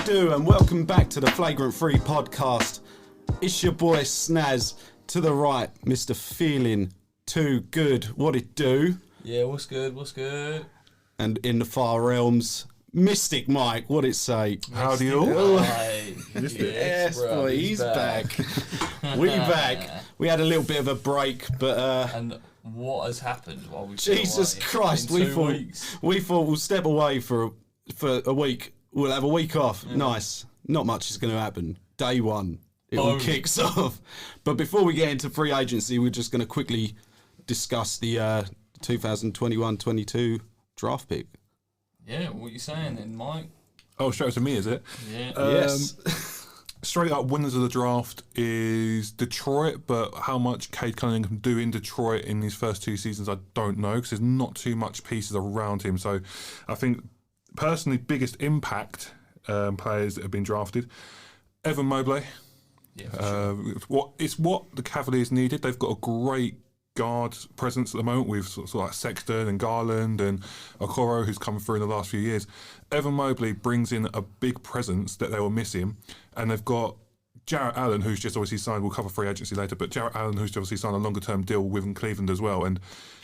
do, and welcome back to the Flagrant 3 podcast. It's your boy Snaz, to the right, Mr. Feeling Too Good. What it do? Yeah, what's good? And in the far realms, Mystic Mike, what it say? Howdy all. Yes, bro, boy, he's back. We back. We had a little bit of a break, but and what has happened while we've Jesus been away? Christ, In 2 weeks. we thought we'll step away for a week. We'll have a week off. Yeah. Nice. Not much is going to happen. Day one, it all Boom. kicks off. But before we get into free agency, we're just going to quickly discuss the 2021-22 draft pick. Yeah, what are you saying then, Mike? Oh, straight to me, is it? Yeah. Yes. Straight up winners of the draft is Detroit, but how much Cade Cunningham can do in Detroit in his first 2 seasons, I don't know, because there's not too much pieces around him. So I think, personally, biggest impact players that have been drafted, Evan Mobley. Yeah, for sure. It's what the Cavaliers needed. They've got a great guard presence at the moment with sort of like Sexton and Garland and Okoro, who's come through in the last few years. Evan Mobley brings in a big presence that they were missing, and they've got Jarrett Allen, who's just obviously signed. We'll cover free agency later, but Jarrett Allen, who's obviously signed a longer-term deal with Cleveland as well, and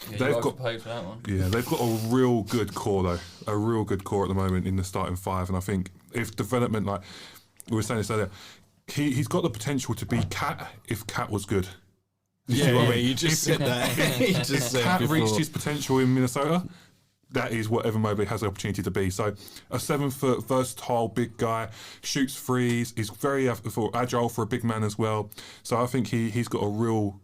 they've got paid for that one. Yeah, they've got a real good core though, a real good core at the moment in the starting five, and I think if development, like we were saying this earlier, he's got the potential to be Cat if Cat was good. You just said that. If Cat reached his potential in Minnesota, that is what Evan Mobley has the opportunity to be. So a 7-foot versatile big guy, shoots threes, is very agile for a big man as well. So I think he's got a real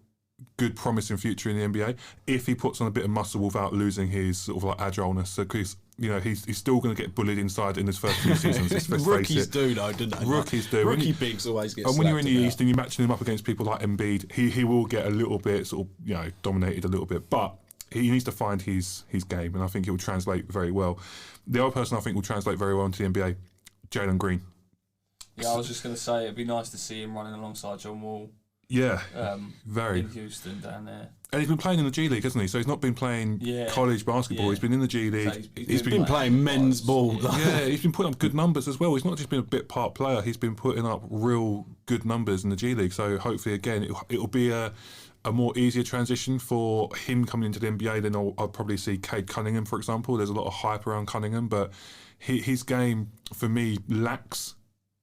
good promising future in the NBA if he puts on a bit of muscle without losing his sort of like agileness. So because he's still going to get bullied inside in his first few seasons. Let's Rookies do though, don't they? Rookies do. Rookie bigs always get. And when you're in the slapped East and you're matching him up against people like Embiid, he will get a little bit sort of dominated a little bit, but he needs to find his game, and I think it will translate very well. The other person I think will translate very well into the NBA, Jalen Green. Yeah, I was just going to say it'd be nice to see him running alongside John Wall. Yeah, very. In Houston down there. And he's been playing in the G League, hasn't he? So he's not been playing college basketball. Yeah. He's been in the G League. So He's been playing men's ball. Yeah, he's been putting up good numbers as well. He's not just been a bit part player. He's been putting up real good numbers in the G League. So hopefully, again, it'll be a more easier transition for him coming into the NBA than I'll probably see Cade Cunningham, for example. There's a lot of hype around Cunningham, but his game, for me, lacks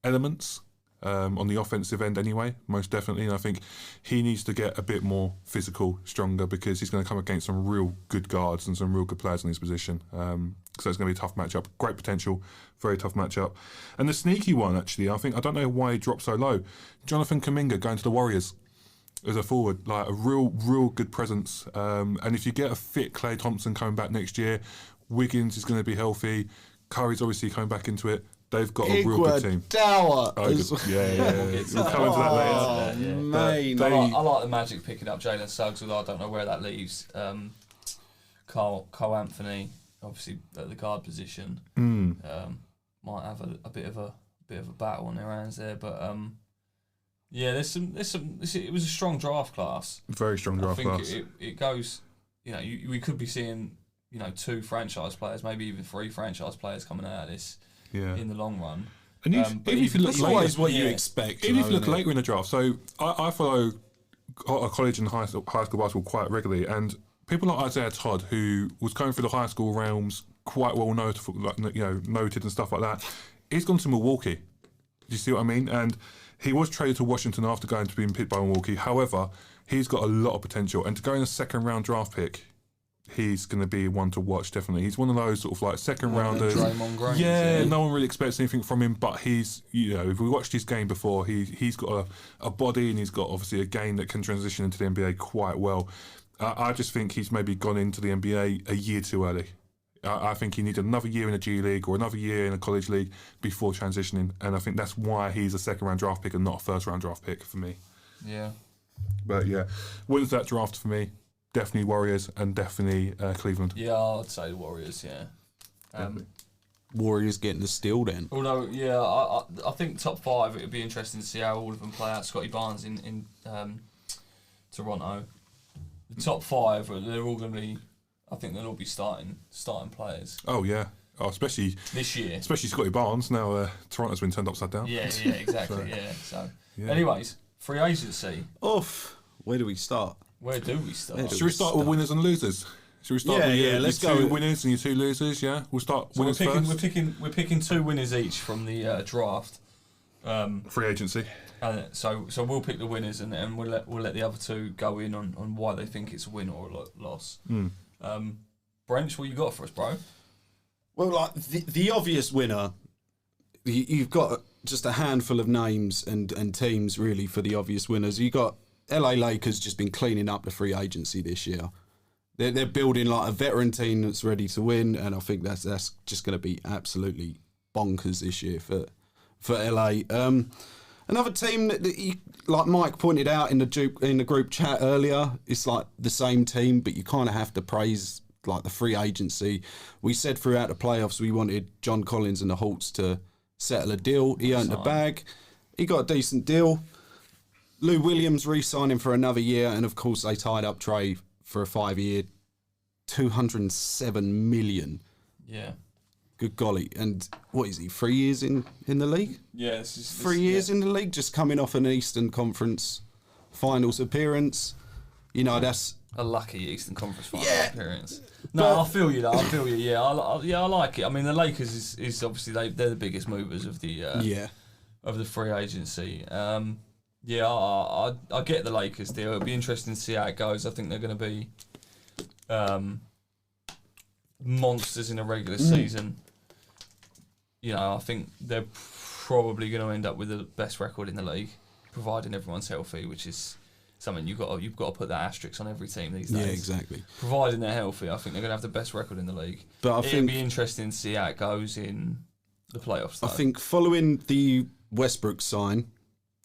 elements. On the offensive end anyway, most definitely, and I think he needs to get a bit more physical, stronger, because he's going to come against some real good guards and some real good players in his position. So it's going to be a tough matchup. Great potential, very tough matchup. And the sneaky one, actually, I don't know why he dropped so low. Jonathan Kuminga going to the Warriors as a forward, like a real good presence. And if you get a fit Klay Thompson coming back next year, Wiggins is going to be healthy, Curry's obviously coming back into it. They've got a real good team. Iguodala. We'll come into that later. Man. I like the Magic picking up Jalen Suggs, although I don't know where that leaves Cole Anthony, obviously at the guard position. Might have a bit of a battle on their hands there, but there's some. It was a strong draft class. Very strong draft class. I think it goes. We could be seeing 2 franchise players, maybe even 3 franchise players coming out of this. Yeah. In the long run. And if you look that's always what you expect. Even if you look later in the draft, so I follow college and high school basketball quite regularly, and people like Isaiah Todd, who was going through the high school realms, quite well noted, noted and stuff like that, he's gone to Milwaukee. Do you see what I mean? And he was traded to Washington after going to being picked by Milwaukee. However, he's got a lot of potential, and to go in a second round draft pick, he's going to be one to watch, definitely. He's one of those sort of like second rounders. No one really expects anything from him, but he's, if we watched his game before, he's got a body, and he's got obviously a game that can transition into the NBA quite well. I just think he's maybe gone into the NBA a year too early. I think he needed another year in a G League or another year in a college league before transitioning, and I think that's why he's a second round draft pick and not a first round draft pick for me. Yeah. But wins that draft for me. Definitely Warriors and definitely Cleveland. Yeah, I'd say Warriors, Warriors getting the steal then. Although, I think top 5, it would be interesting to see how all of them play out. Scotty Barnes in Toronto. The top 5, they're all going to be, I think they'll all be starting players. Oh, yeah. especially this year. Especially Scotty Barnes. Now Toronto's been turned upside down. Yeah, exactly. So, anyways, free agency. Where do we start? Where do we start? Should we start with winners and losers? Should we start with let's your go. 2 winners and your 2 losers? Yeah, we'll start So winners first. We're picking 2 winners each from the draft. Free agency. So we'll pick the winners and we'll let the other 2 go in on why they think it's a win or a loss. Brench, what you got for us, bro? Well, like the obvious winner, you've got just a handful of names and teams really for the obvious winners. You got LA Lakers just been cleaning up the free agency this year. They're building like a veteran team that's ready to win, and I think that's just going to be absolutely bonkers this year for LA. Another team that you, like Mike pointed out in the group chat earlier, it's like the same team, but you kind of have to praise like the free agency. We said throughout the playoffs we wanted John Collins and the Hawks to settle a deal. He earned the bag. He got a decent deal. Lou Williams re-signing for another year, and of course they tied up Trey for a 5-year, $207 million. Yeah. Good golly. And what is he, 3 years in the league? Yeah. 3 years in the league, just coming off an Eastern Conference Finals appearance. You know, that's... a lucky Eastern Conference Finals appearance. No, I feel you, though. Yeah, I like it. I mean, the Lakers is obviously they're the biggest movers of the of the free agency. I get the Lakers deal. It'll be interesting to see how it goes. I think they're going to be monsters in the regular season. You know, I think they're probably going to end up with the best record in the league, providing everyone's healthy, which is something you've got to put that asterisk on every team these days. Yeah, exactly. Providing they're healthy, I think they're going to have the best record in the league. But It'll be interesting to see how it goes in the playoffs, though. I think following the Westbrook sign,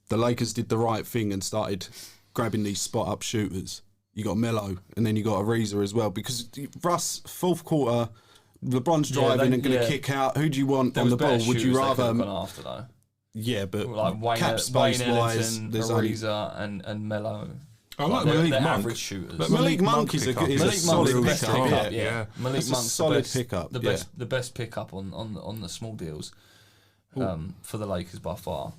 the Lakers did the right thing and started grabbing these spot-up shooters. You got Melo, and then you got Ariza as well. Because Russ, fourth quarter, LeBron's driving and going to kick out. Who do you want on the ball? Would you rather... after, though. Yeah, but like cap space-wise, there's Ariza and Melo. I like Malik Monk. Average shooters. But Malik Monk is a solid pickup. Yeah. Malik Monk's Monk's a solid pickup. The best pickup on the small deals for the Lakers by far.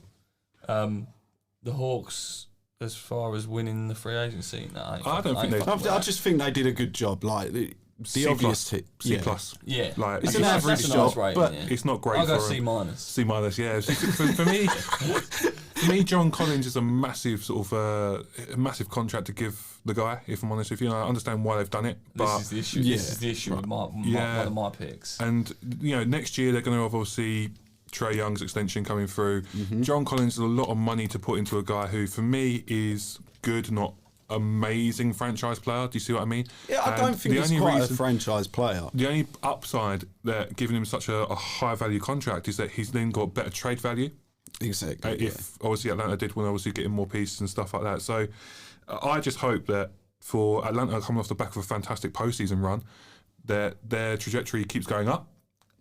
The Hawks, as far as winning the free agency, I don't think they. I just think they did a good job. Like the obvious tip, C plus. Yeah, like it's an average job, but it's not great. I'll go for C minus. C minus, yeah. For me, John Collins is a massive sort of a massive contract to give the guy. If I'm honest with you, I understand why they've done it, but this is the issue. Yeah. This is the issue with one of my picks. And next year they're going to obviously Trae Young's extension coming through. Mm-hmm. John Collins is a lot of money to put into a guy who, for me, is good, not amazing franchise player. Do you see what I mean? Yeah, I don't think he's quite a franchise player. The only upside that giving him such a high value contract is that he's then got better trade value. Exactly. If obviously Atlanta did when obviously getting more pieces and stuff like that. So I just hope that for Atlanta coming off the back of a fantastic postseason run, that their trajectory keeps going up.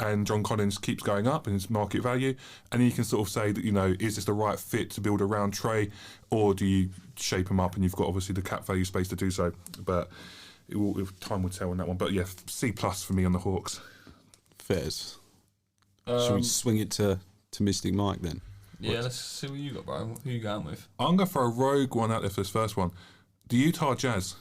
And John Collins keeps going up in his market value, and you can sort of say that, is this the right fit to build around Trey, or do you shape him up and you've got obviously the cap value space to do so? But time will tell on that one. But yeah, C plus for me on the Hawks. Fairs. Should we swing it to Mystic Mike then? Yeah, let's see what you got, bro. Who you going with? I'm going for a rogue one out there for this first one. The Utah Jazz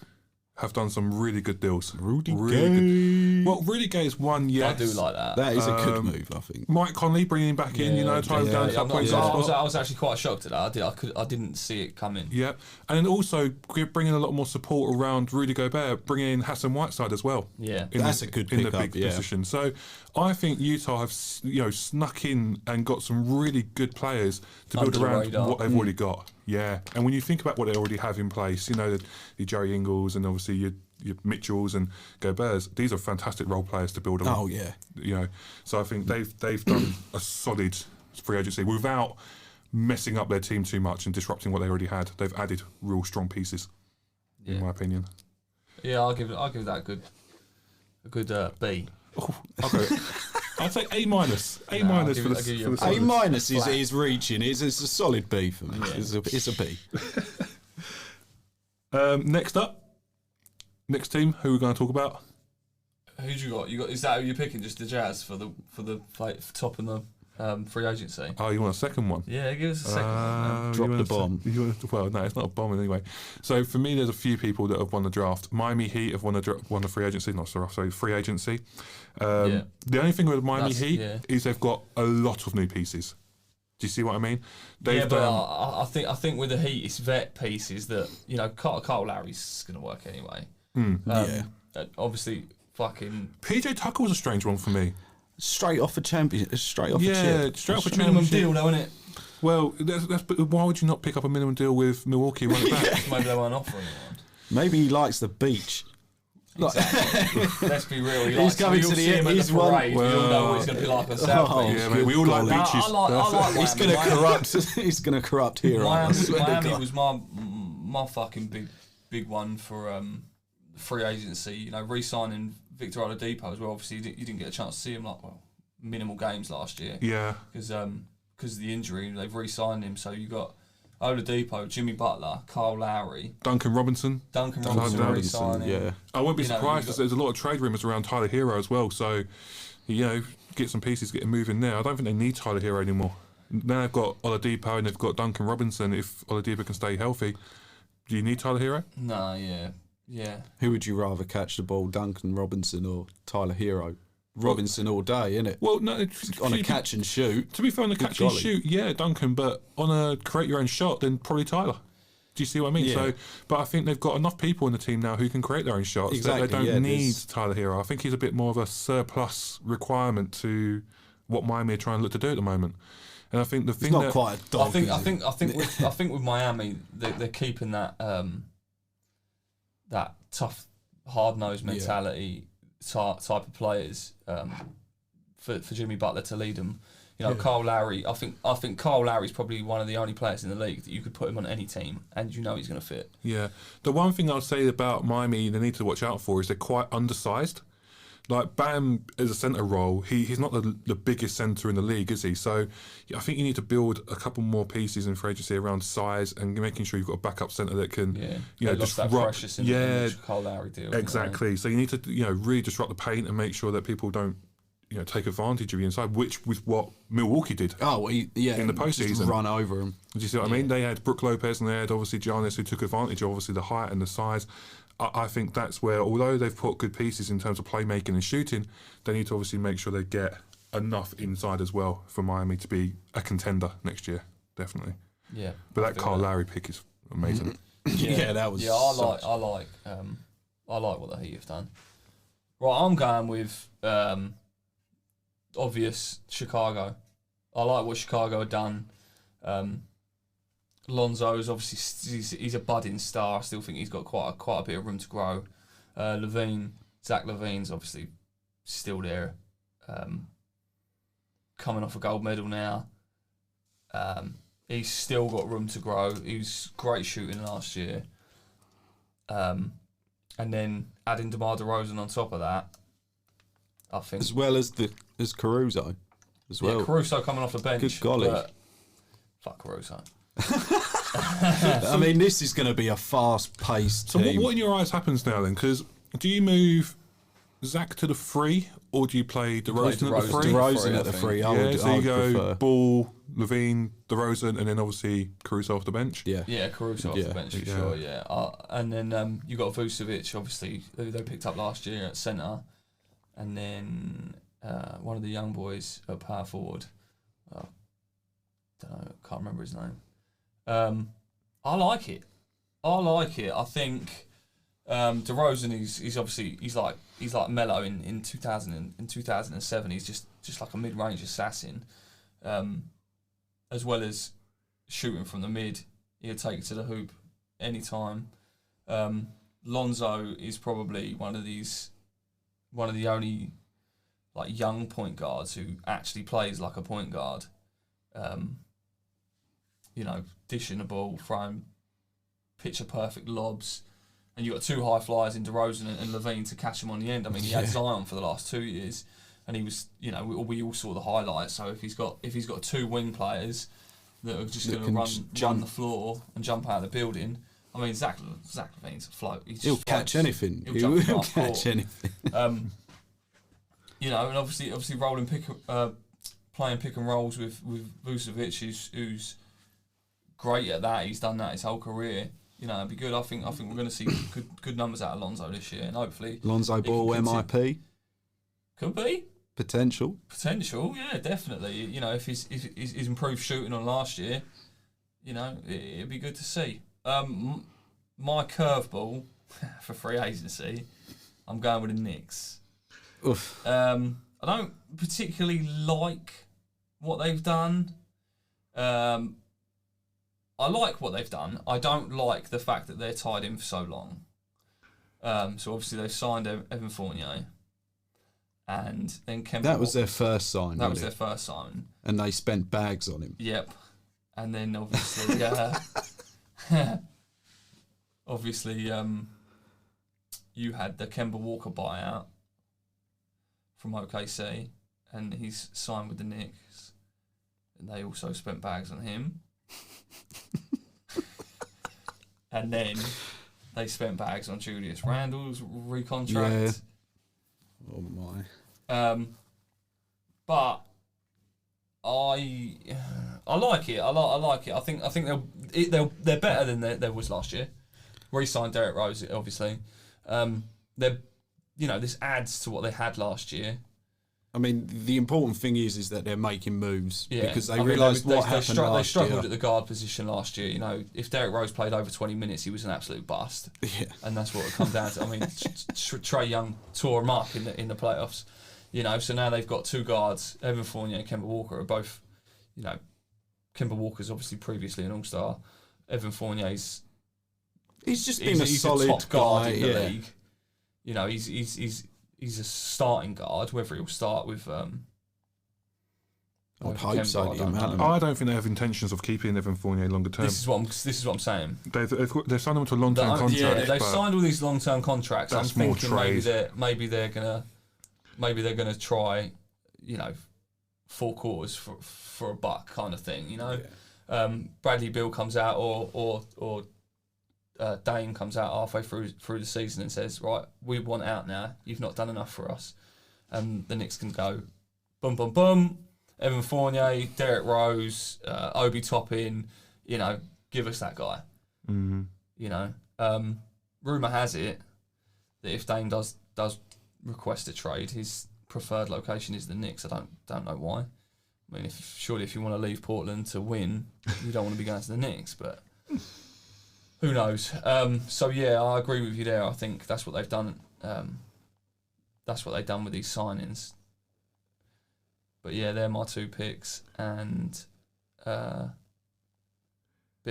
have done some really good deals. Rudy Gay. Well, Rudy Gay is one, yes. I do like that. That is a good move, I think. Mike Conley bringing him back in, time down to points. I was actually quite shocked at that. I didn't see it coming. Yeah, and then also bringing a lot more support around Rudy Gobert, bringing in Hassan Whiteside as well. Yeah, that's a good pickup. In the big position. So I think Utah have snuck in and got some really good players to build around what they've already got. Yeah, and when you think about what they already have in place, the Jerry Ingles and obviously your Mitchells and Goberts, these are fantastic role players to build around. Oh yeah, so I think they've done a solid free agency without messing up their team too much and disrupting what they already had. They've added real strong pieces, in my opinion. Yeah, I'll give that a good B. Oh, okay. I'd say A minus. A minus for the A minus is reaching. It's a solid B for me. Yeah. It's a B. Next team, who are we going to talk about? Who do you got? Is that who you're picking? Just the Jazz for the top in the free agency? Oh, you want a second one? Yeah, give us a second one. Drop the bomb. Well, no, it's not a bomb anyway. So for me, there's a few people that have won the draft. Miami Heat have won the free agency. Free agency. The only thing with Miami Heat is they've got a lot of new pieces. Do you see what I mean? I think with the Heat, it's vet pieces that Kyle Lowry's going to work anyway. Obviously, fucking PJ Tucker was a strange one for me. Straight off a champion, straight off a chip. Straight off a minimum championship deal, though, isn't it? Well, but why would you not pick up a minimum deal with Milwaukee? Run it back? Maybe they weren't offering one. Maybe he likes the beach. Exactly. Let's be real. He's coming to the end. He's parade. We all know what he's going to be like on South Beach. Yeah, mate, we all like beaches. I like he's going to corrupt. He's going to corrupt here. Miami was my fucking big one for free agency. Re-signing Victor Oladipo as well. Obviously, you didn't get a chance to see him minimal games last year. Yeah. Because of the injury, they've re-signed him. So you got Oladipo, Jimmy Butler, Kyle Lowry, Duncan Robinson re-signing. Yeah. I wouldn't be surprised if there's a lot of trade rumours around Tyler Hero as well. So, get some pieces, get him moving there. I don't think they need Tyler Hero anymore. Now they've got Oladipo and they've got Duncan Robinson. If Oladipo can stay healthy, do you need Tyler Hero? No, yeah. Who would you rather catch the ball, Duncan Robinson or Tyler Hero? Robinson all day, innit? Well, no, on a catch and shoot. To be fair, on a catch and shoot, yeah, Duncan. But on a create your own shot, then probably Tyler. Do you see what I mean? Yeah. So, but I think they've got enough people in the team now who can create their own shots. Exactly. They don't need Tyler Hero. I think he's a bit more of a surplus requirement to what Miami are trying to look to do at the moment. And I think the thing not quite a dog. I think with Miami, they're keeping that that tough, hard nosed mentality type of players for Jimmy Butler to lead them. Kyle Lowry. I think Kyle Lowry is probably one of the only players in the league that you could put him on any team and he's going to fit. Yeah. The one thing I'll say about Miami they need to watch out for is they're quite undersized. Like Bam as a centre role, he's not the biggest centre in the league, is he? So I think you need to build a couple more pieces in free agency around size and making sure you've got a backup centre that can, disrupt. Precious in the Kyle Lowry deal. Exactly. So you need to, really disrupt the paint and make sure that people don't, take advantage of you inside, which was what Milwaukee did. Oh, in the postseason, just run over him. Do you see what I mean? They had Brook Lopez and they had obviously Giannis who took advantage of obviously the height and the size. I think that's where, although they've put good pieces in terms of playmaking and shooting, they need to obviously make sure they get enough inside as well for Miami to be a contender next year, definitely. Yeah. But that Kyle Lowry pick is amazing. That was. Yeah, I like what the Heat have done. Right, I'm going with obvious Chicago. I like what Chicago have done. Lonzo is obviously he's a budding star. I still think he's got quite a bit of room to grow. Zach LaVine's obviously still there, coming off a gold medal now. He's still got room to grow. He was great shooting last year. And then adding DeMar DeRozan on top of that, I think as well as Caruso, as well. Yeah, Caruso coming off the bench. Good golly, fuck Caruso. I mean, this is going to be a fast-paced team. So what in your eyes happens now then? Because do you move Zach to the 3 or do you play DeRozan at the 3? DeRozan at the 3. So you go Ball, LaVine, DeRozan, and then obviously Caruso off the bench. Yeah, Caruso off the bench for sure. Yeah, and then you got Vucevic, obviously who they picked up last year at centre, and then one of the young boys at power forward. Can't remember his name. I like it. I think DeRozan he's like Melo in 2007. He's just like a mid-range assassin, as well as shooting from the mid. He'll take it to the hoop anytime. Lonzo is probably one of the only like young point guards who actually plays like a point guard. Dishing the ball, throwing picture perfect lobs, and you got two high flyers in DeRozan and LaVine to catch him on the end. I mean, he had Zion for the last 2 years, and he was, we all saw the highlights. So if he's got two wing players that are just going to run the floor and jump out of the building, I mean, Zach LaVine's a float. He'll catch anything. He'll catch anything. You know, and obviously rolling playing pick and rolls with Vucevic, who's great at that. He's done that his whole career. You know, it'd be good. I think we're going to see good numbers out of Lonzo this year, and hopefully Lonzo Ball MIP could be potential. Yeah, definitely. You know, if he's improved shooting on last year, you know, it'd be good to see. My curveball for free agency, I'm going with the Knicks. Oof. I don't particularly like what they've done. I like what they've done. I don't like the fact that they're tied in for so long. So obviously they've signed Evan Fournier, and then Kemba. That was their first sign. That was their first sign, and they spent bags on him. Yep, and then obviously, you had the Kemba Walker buyout from OKC, and he's signed with the Knicks, and they also spent bags on him. And then they spent bags on Julius Randle's recontract. Yeah. Oh my. But I like it. I like it. I think they're better than they was last year. Re-signed Derrick Rose, obviously. This adds to what they had last year. I mean, the important thing is that they're making moves because they realised what happened last year. They struggled at the guard position last year. You know, if Derrick Rose played over 20 minutes, he was an absolute bust. Yeah, and that's what it comes down to. I mean, Trae Young tore him up in the playoffs. You know, so now they've got two guards, Evan Fournier and Kemba Walker, are both. You know, Kemba Walker's obviously previously an All-Star. Evan Fournier's he's a solid top guard in the yeah. league. You know, he's a starting guard. Whether he'll start with, I'd hope so. I don't think they have intentions of keeping Evan Fournier longer term. This is what I'm saying. They've signed him to a long-term contract. Yeah, they've signed all these long-term contracts. I'm thinking maybe they're gonna try, you know, 4 quarters for a buck kind of thing. You know, Bradley Beal comes out or Dame comes out halfway through the season and says, right, we want out now. You've not done enough for us. And the Knicks can go, boom, boom, boom. Evan Fournier, Derrick Rose, Obi Toppin, you know, give us that guy. Mm-hmm. You know, rumour has it that if Dame does request a trade, his preferred location is the Knicks. I don't know why. I mean, if you want to leave Portland to win, you don't want to be going to the Knicks, but who knows? So yeah, I agree with you there. I think that's what they've done. That's what they've done with these signings. But yeah, they're my 2 picks, and bit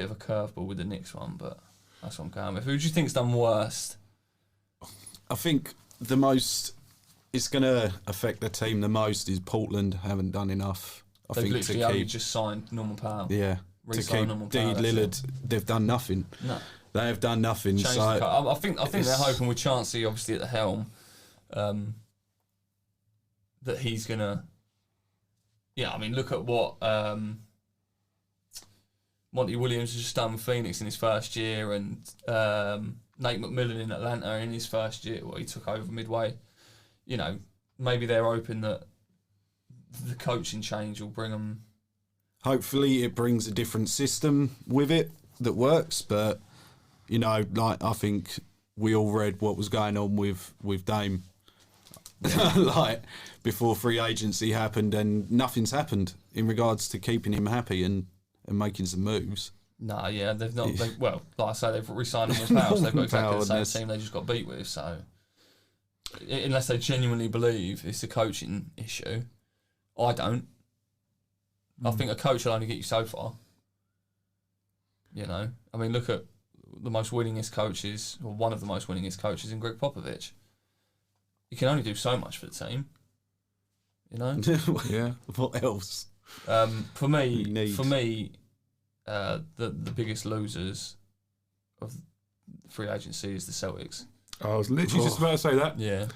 of a curveball with the Knicks one, but that's what I'm going with. Who do you think's done worst? I think the most it's going to affect the team the most is Portland haven't done enough. They've literally only just signed Norman Powell. Yeah. To keep D. Lillard, they've done nothing. No, they have done nothing. So I think they're hoping with Chauncey obviously at the helm, that he's gonna. Yeah, I mean, look at what Monty Williams has just done with Phoenix in his first year, and Nate McMillan in Atlanta in his first year. Well, he took over midway. You know, maybe they're hoping that the coaching change will bring them. Hopefully it brings a different system with it that works, but, you know, like I think we all read what was going on with Dame like before free agency happened, and nothing's happened in regards to keeping him happy and making some moves. No, yeah, they've not. Well, like I say, they've re-signed him as Powell, so they've got exactly the same team they just got beat with. So, unless they genuinely believe it's a coaching issue, I don't. I think a coach will only get you so far. You know, I mean, look at the most winningest coaches, or one of the most winningest coaches in Greg Popovich. You can only do so much for the team. You know? Yeah. What else? For me, the biggest losers of free agency is the Celtics. I was literally just about to say that. Yeah.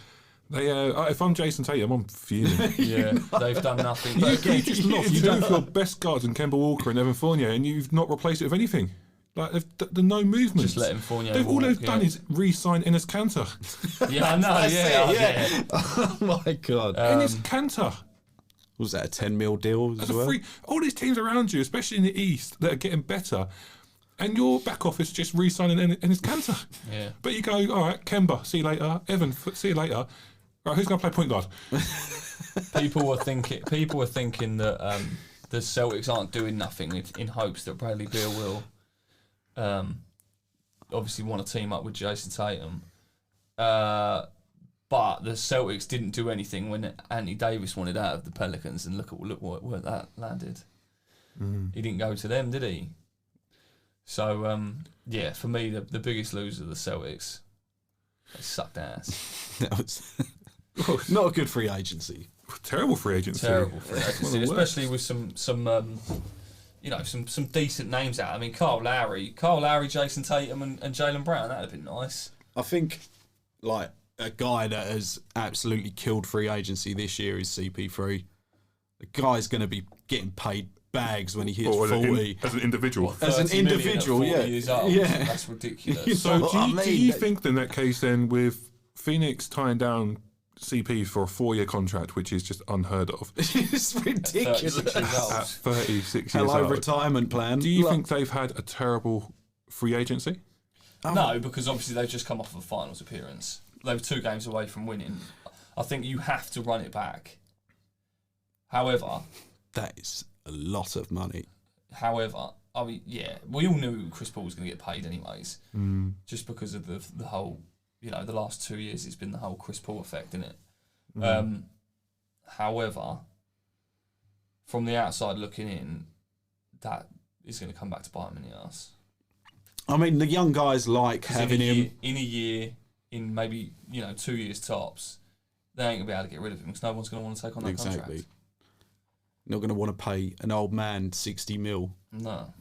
They, if I'm Jason Tatum, I'm fuming. Yeah, they've done nothing. But you just lost two of your best guards in Kemba Walker and Evan Fournier, and you've not replaced it with anything. Like the no movement. Just letting Fournier All they've walk, done is re-sign Enes Kanter. Yeah, I know. Yeah. Oh my God. Enes Kanter. Was that a 10 mil deal as well? All these teams around you, especially in the East, that are getting better, and your back office just re-signing Enes Kanter. Yeah. But you go, all right, Kemba, see you later. Evan, see you later. Right, who's going to play point guard? People were thinking that the Celtics aren't doing nothing in hopes that Bradley Beal will obviously want to team up with Jason Tatum. But the Celtics didn't do anything when Anthony Davis wanted out of the Pelicans, and look where that landed. He didn't go to them, did he? So yeah, for me, the biggest loser of the Celtics. They sucked ass. That was not a good free agency. Terrible free agency. Especially with some some decent names out. I mean, Kyle Lowry, Jason Tatum, and Jaylen Brown. That'd have been nice. I think, like, a guy that has absolutely killed free agency this year is CP3. The guy's going to be getting paid bags when he hits 40. As an individual. As an individual, yeah. Years old. Yeah. That's ridiculous. You So know do you think in that case then, with Phoenix tying down CP for a 4-year contract, which is just unheard of, it's ridiculous. 36 years old. at 36 years Hello, old, retirement plan. do you think they've had a terrible free agency? No, because obviously they've just come off a finals appearance. They were 2 games away from winning. I think you have to run it back. However, that is a lot of money. I mean, yeah, we all knew Chris Paul was going to get paid anyways, just because of the whole, the last 2 years it's been the whole Chris Paul effect, isn't it? However, from the outside looking in, that is going to come back to bite him in the ass. I mean, the young guys like having him. In a year, in maybe 2 years tops, they ain't gonna be able to get rid of him because no one's gonna want to take on that contract. Not going to want to pay an old man 60 mil. No.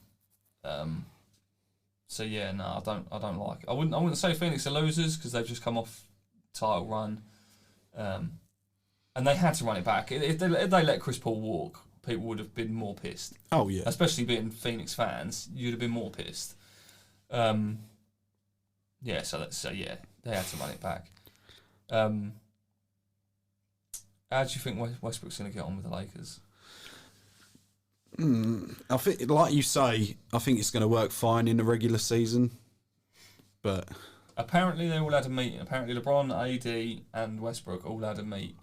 So yeah, no, I don't like it. I wouldn't say Phoenix are losers because they've just come off title run, and they had to run it back. If they let Chris Paul walk, people would have been more pissed. Oh yeah, especially being Phoenix fans, you'd have been more pissed. Yeah, so yeah, they had to run it back. How do you think Westbrook's going to get on with the Lakers? I think, like you say, I think it's going to work fine in the regular season, but apparently they all had a meeting. Apparently LeBron, AD, and Westbrook all had a meet,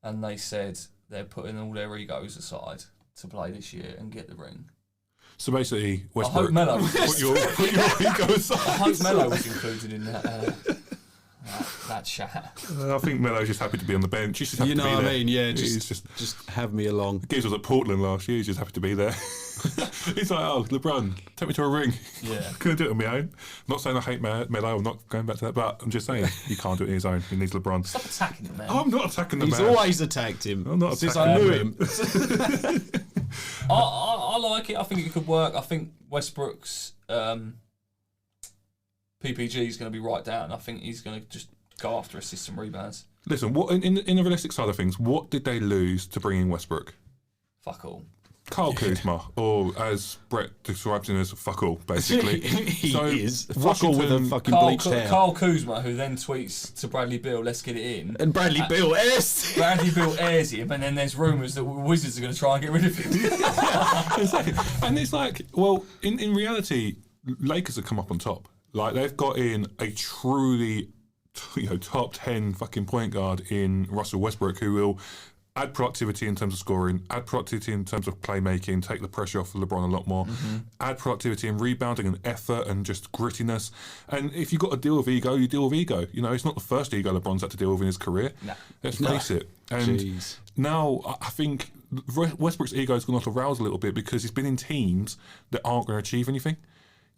and they said they're putting all their egos aside to play this year and get the ring. So basically, Westbrook. I hope Melo. put your ego aside. I hope Melo was included in that chat. I think Melo's just happy to be on the bench. He's just happy to be there. What I mean? Yeah, He's just have me along. Gibbs was at Portland last year. He's just happy to be there. He's like, oh, LeBron, take me to a ring. Yeah. Couldn't do it on my own. I'm not saying I hate Melo. I'm not going back to that, but I'm just saying he can't do it on his own. He needs LeBron. Stop attacking him, man. I'm not attacking the He's man. always attacked him. I'm not since attacking I knew him. I like it. I think it could work. I think Westbrook's PPG is going to be right down. I think he's going to just go after assists and rebounds. Listen, what in the realistic side of things, what did they lose to bring in Westbrook? Fuck all. Kyle Kuzma, or as Brett describes him as fuck all, basically. He is. Fuck all with a fucking bleached hair. Kyle Kuzma, who then tweets to Bradley Beal, let's get it in. And Bradley Beal airs. Bradley Beal airs him, and then there's rumours that Wizards are going to try and get rid of him. Exactly. And it's like, well, in reality, Lakers have come up on top. Like, they've got in a truly top 10 fucking point guard in Russell Westbrook, who will add productivity in terms of scoring, add productivity in terms of playmaking, take the pressure off of LeBron a lot more, add productivity in rebounding and effort and just grittiness. And if you've got to deal with ego, you deal with ego. It's not the first ego LeBron's had to deal with in his career. No. Let's face it. And now I think Westbrook's ego's gone off the rails a little bit because he's been in teams that aren't going to achieve anything.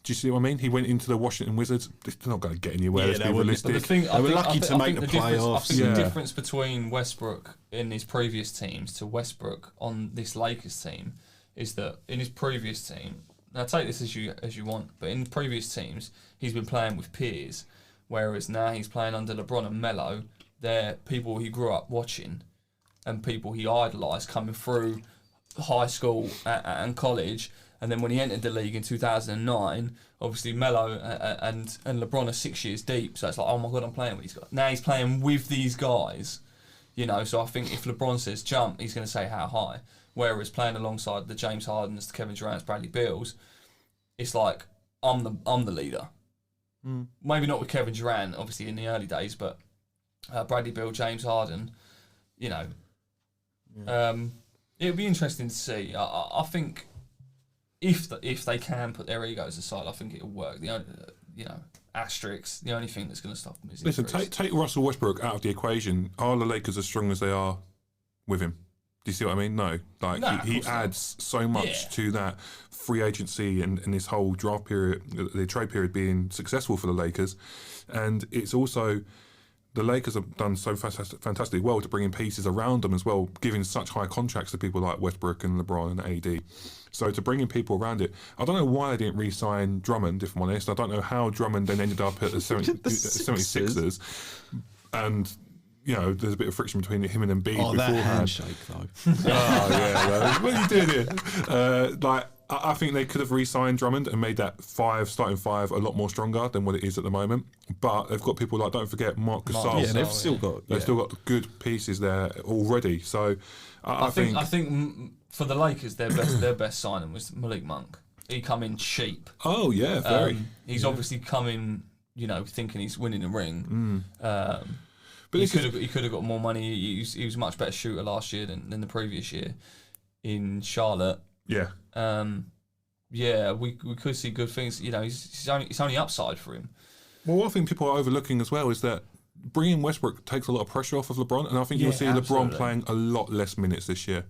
Do you see what I mean? He went into the Washington Wizards. They're not going to get anywhere. Let's be realistic. They were lucky to make the playoffs. I think the difference between Westbrook in his previous teams to Westbrook on this Lakers team is that in his previous team, now take this as you want, but in previous teams he's been playing with peers, whereas now he's playing under LeBron and Melo. They're people he grew up watching and people he idolised coming through high school and college. And then when he entered the league in 2009, obviously Melo and LeBron are 6 years deep. So it's like, oh my God, I'm playing with these guys. Now he's playing with these guys, you know. So I think if LeBron says jump, he's going to say how high. Whereas playing alongside the James Hardens, the Kevin Durant's, Bradley Beals, it's like I'm the leader. Maybe not with Kevin Durant, obviously in the early days, but Bradley Beal, James Harden, you know. It would be interesting to see. I think if they can put their egos aside, I think it'll work. The only, asterisks. The only thing that's going to stop them is listen. injuries. Take Russell Westbrook out of the equation. Are the Lakers as strong as they are with him? Do you see what I mean? No. Like he adds so much to that free agency and this whole draft period, the trade period being successful for the Lakers, and it's also. The Lakers have done so fantastically well to bring in pieces around them as well, giving such high contracts to people like Westbrook and LeBron and AD. So to bring in people around it, I don't know why they didn't re-sign Drummond, if I'm honest. I don't know how Drummond then ended up at the 76ers. And, you know, there's a bit of friction between him and Embiid beforehand. That handshake, though. Oh, yeah. What are you doing here? I think they could have re-signed Drummond and made that starting five a lot more stronger than what it is at the moment. But they've got people like, don't forget, Marc Gasol. Yeah, they've still got good pieces there already. So I think for the Lakers, their best signing was Malik Monk. He come in cheap. Oh yeah, very. He's obviously come in, thinking he's winning a ring. But he could have got more money. He was a much better shooter last year than the previous year in Charlotte. Yeah. We could see good things. It's only upside for him. Well, what I think people are overlooking as well is that bringing Westbrook takes a lot of pressure off of LeBron, and I think you'll see LeBron playing a lot less minutes this year.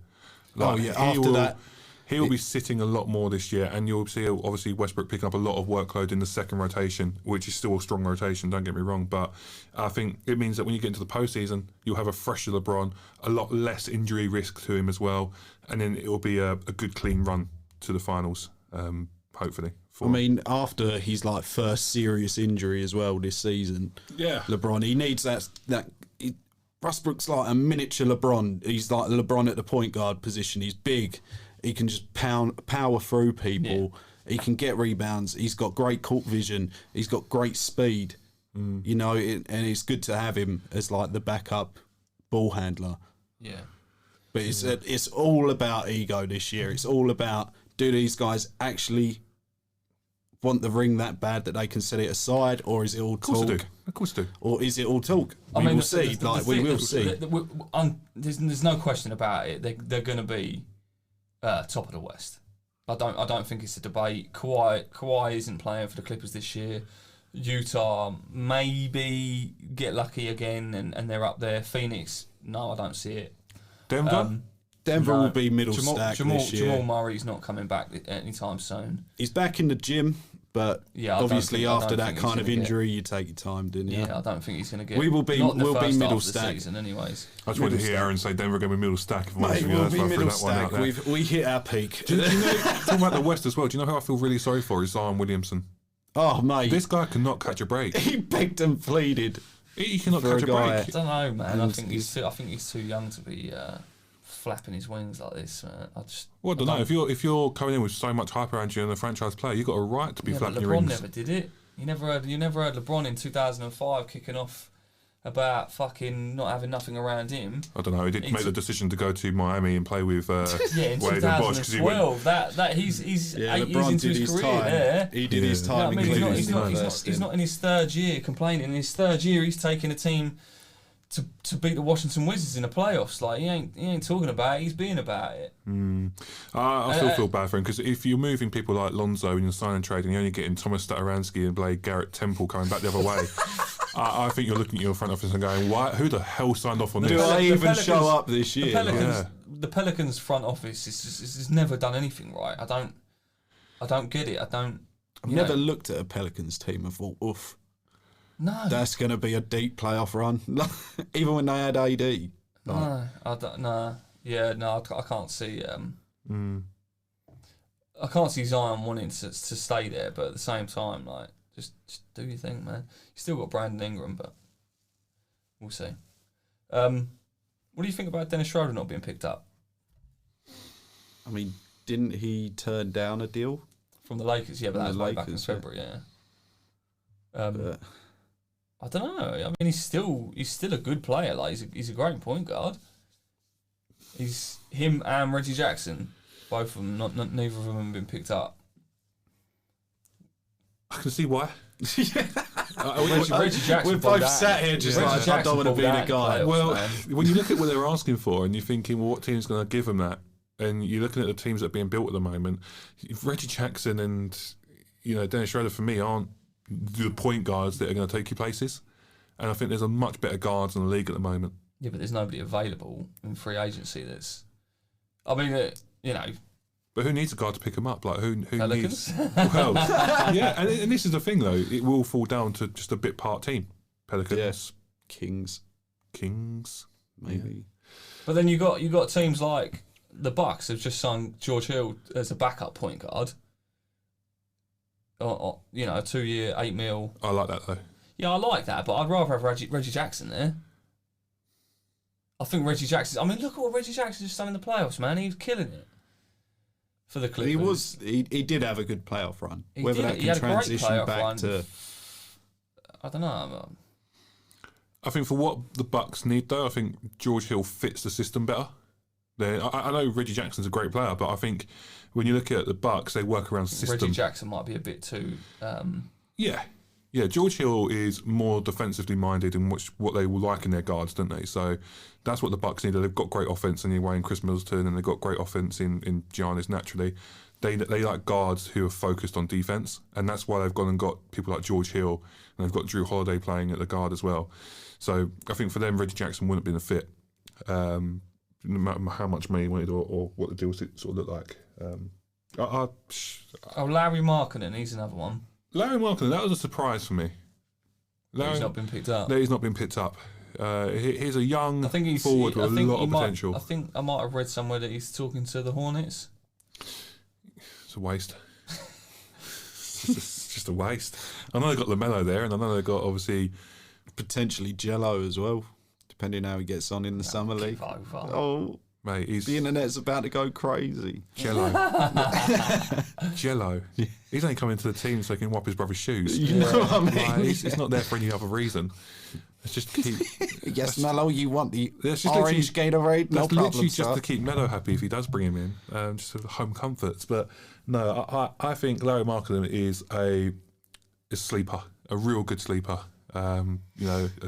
He'll be sitting a lot more this year, and you'll see obviously Westbrook picking up a lot of workload in the second rotation, which is still a strong rotation, don't get me wrong, but I think it means that when you get into the postseason, you'll have a fresher LeBron, a lot less injury risk to him as well, and then it'll be a good clean run to the finals, hopefully. After his first serious injury as well this season, LeBron, he needs that Westbrook's like a miniature LeBron. He's like LeBron at the point guard position. He's big. He can just power through people. Yeah. He can get rebounds. He's got great court vision. He's got great speed. And it's good to have him as like the backup ball handler. Yeah. But it's all about ego this year. It's all about, do these guys actually want the ring that bad that they can set it aside, or is it all talk? Of course they do. Or is it all talk? We will see. We will see. There's no question about it. They're going to be top of the West. I don't think it's a debate. Kawhi isn't playing for the Clippers this year. Utah maybe get lucky again and they're up there. Phoenix, no, I don't see it. Denver will be middle stack this year. Jamal Murray's not coming back anytime soon. He's back in the gym, but obviously after that kind of injury, you take your time, didn't you? Yeah, I don't think he's going to get. We'll be middle stack season, anyways. I just wanted to hear Aaron say Denver going to be middle stack. Mate, we'll be middle stack. We hit our peak. Do you know, talking about the West as well, do you know who I feel really sorry for is Zion Williamson. Oh, mate. This guy cannot catch a break. He begged and pleaded. He cannot catch a break. I don't know, man. I think he's too young to be flapping his wings like this. I don't know. If you're coming in with so much hype around you and a franchise player, you've got a right to be flapping your wings. LeBron never did it. You never heard LeBron in 2005 kicking off about fucking not having nothing around him. I don't know. He did make the decision to go to Miami and play with in Wade and Bosh. 2012. He's 8 years into his career time. there. He did his time. He's not in his third year complaining. In his third year, he's taking a team to beat the Washington Wizards in the playoffs. Like he ain't talking about it, he's being about it. I still feel bad for him because if you're moving people like Lonzo and you're signing trade and you're only getting Thomas Satoransky and Blake Garrett Temple coming back the other way, I think you're looking at your front office and going, who the hell signed off on this? Do I even show up this year? The Pelicans front office has never done anything right. I don't get it. I've never looked at a Pelicans team and thought, oof. No, that's going to be a deep playoff run, even when they had AD. No, I don't. No, yeah, no, I can't see. I can't see Zion wanting to stay there, but at the same time, like, just do your thing, man. You still got Brandon Ingram, but we'll see. What do you think about Dennis Schroeder not being picked up? I mean, Didn't he turn down a deal? From the Lakers, yeah, but that was way back in February, yeah. I don't know. I mean, he's still a good player. Like he's a great point guard. He's him and Reggie Jackson, both of them. Not neither of them have been picked up. I can see why. Reggie Jackson. We're both sat here just like, I don't want to be the guy. Well, when you look at what they're asking for, and you're thinking, well, what team's going to give them that? And you're looking at the teams that are being built at the moment. Reggie Jackson and Dennis Schroeder for me aren't the point guards that are going to take you places. And I think there's a much better guards in the league at the moment. Yeah, but there's nobody available in free agency. I mean, But who needs a guard to pick them up? Like who Pelicans? needs? Well, yeah, and this is the thing though. It will fall down to just a bit part team. Pelicans, yes, Kings, maybe. Yeah. But then you got teams like the Bucks have just signed George Hill as a backup point guard. Or a 2-year, $8 million. I like that though. Yeah, I like that, but I'd rather have Reggie Jackson there. I think Reggie Jackson. I mean, look at what Reggie Jackson just done in the playoffs, man. He was killing it for the Clippers. He did have a good playoff run. Whether that he had can a great transition playoff back run. to, I don't know. I think for what the Bucks need though, I think George Hill fits the system better. I know Reggie Jackson's a great player, but I think when you look at the Bucks, they work around system. Reggie Jackson might be a bit too. Yeah, George Hill is more defensively minded in what they will like in their guards, don't they? So that's what the Bucks need. They've got great offense anyway in Chris Middleton, and they've got great offense in Giannis naturally. They like guards who are focused on defense, and that's why they've gone and got people like George Hill, and they've got Drew Holiday playing at the guard as well. So I think for them, Reggie Jackson wouldn't have been a fit, no matter how much money he wanted or what the deal sort of looked like. Larry Markkinen, he's another one. Larry Markkinen, that was a surprise for me. He's not been picked up. No, he's not been picked up. He's a young forward with a lot of potential. I think I might have read somewhere that he's talking to the Hornets. It's a waste. It's just a waste. I know they've got LaMelo there, and I know they've got, obviously, potentially Jello as well, depending how he gets on in the summer league. Oh, mate, the internet's about to go crazy. Jello. He's only coming to the team so he can wipe his brother's shoes. You know what I mean? Like, he's not there for any other reason. It's just to keep. Yes, Melo, you want the just orange Gatorade? No that's problem, literally sir. just to keep Melo happy if he does bring him in, just for the home comforts. But no, I think Larry Markkinen is a sleeper, a real good sleeper.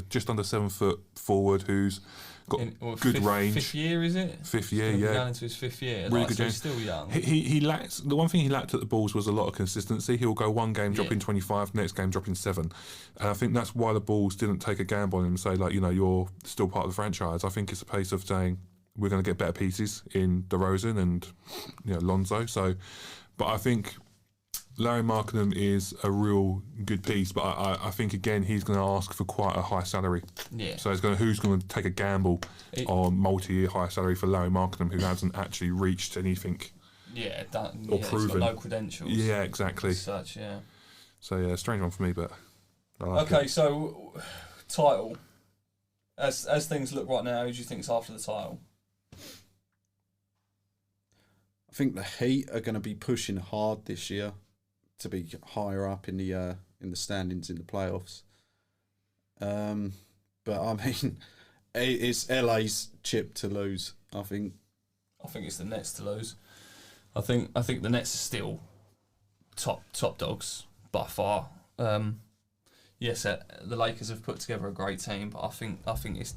Just under 7 foot forward who's got good range. Fifth year, is it? Fifth year, He's yeah. Going into his 5th year. Really good. So he's still young. He lacks. The one thing he lacked at the Bulls was a lot of consistency. He'll go one game dropping 25, next game dropping 7, and I think that's why the Bulls didn't take a gamble on him and say you're still part of the franchise. I think it's a case of saying we're going to get better pieces in DeRozan and Lonzo. So, but I think Larry Markkinen is a real good piece, but I think again he's going to ask for quite a high salary. Yeah. So who's going to take a gamble on multi-year high salary for Larry Markkinen, who hasn't actually reached anything? Yeah, or he's proven. got no credentials. Yeah, exactly. Such, yeah. So yeah, strange one for me, but I like okay. it. So title. As things look right now, who do you think's after the title? I think the Heat are going to be pushing hard this year to be higher up in the standings in the playoffs. But I mean, it's LA's chip to lose. I think it's the Nets to lose. I think the Nets are still top dogs by far. Yes, the Lakers have put together a great team, but I think it's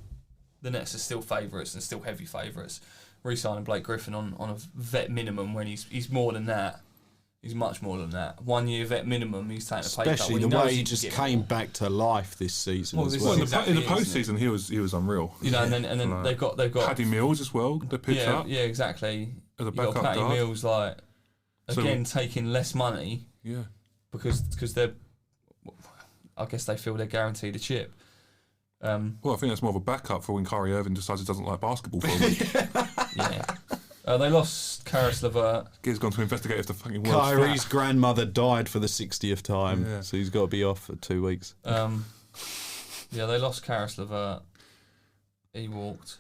the Nets are still favourites and still heavy favourites. Re-signing Blake Griffin on a vet minimum when he's more than that. He's much more than that. 1 year vet minimum. He's taking a pay cut. Especially the way he just came back to life this season. Well, as this well. is exactly in the it, postseason, he was unreal. And then they've got Paddy Mills as well. They picked up. Yeah, exactly. As a You've got backup Patty guard. Mills taking less money. Yeah. Because they're, I guess they feel they're guaranteed a chip. Well, I think that's more of a backup for when Kyrie Irving decides he doesn't like basketball for a week. Yeah. They lost Karis LeVert. He's gone to investigate if the fucking world's Kyrie's flat. grandmother died for the 60th time, Yeah. so he's got to be off for 2 weeks. Yeah, they lost Karis LeVert. He walked.